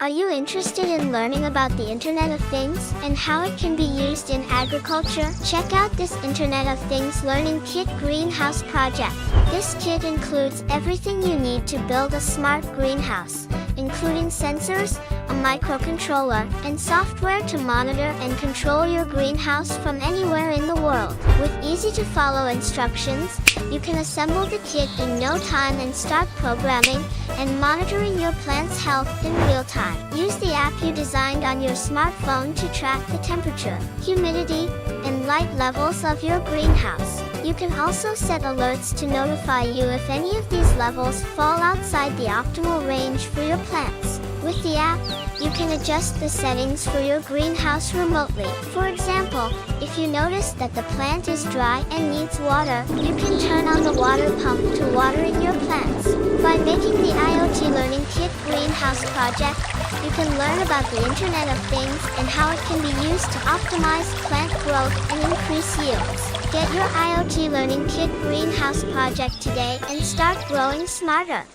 Are you interested in learning about the Internet of Things and how it can be used in agriculture? Check out this Internet of Things Learning Kit greenhouse project. This kit includes everything you need to build a smart greenhouse, including sensors, a microcontroller, and software to monitor and control your greenhouse from anywhere in the world. With easy-to-follow instructions, you can assemble the kit in no time and start programming and monitoring your plant's health in real time. Use the app you designed on your smartphone to track the temperature, humidity, and light levels of your greenhouse. You can also set alerts to notify you if any of these levels fall outside the optimal range for your plants. With the app, you can adjust the settings for your greenhouse remotely. For example, if you notice that the plant is dry and needs water, you can turn on the water pump to water in your plants. By making the IoT Learning Kit greenhouse project, you can learn about the Internet of Things and how it can be used to optimize plant growth and increase yields. Get your IoT Learning Kit greenhouse project today and start growing smarter.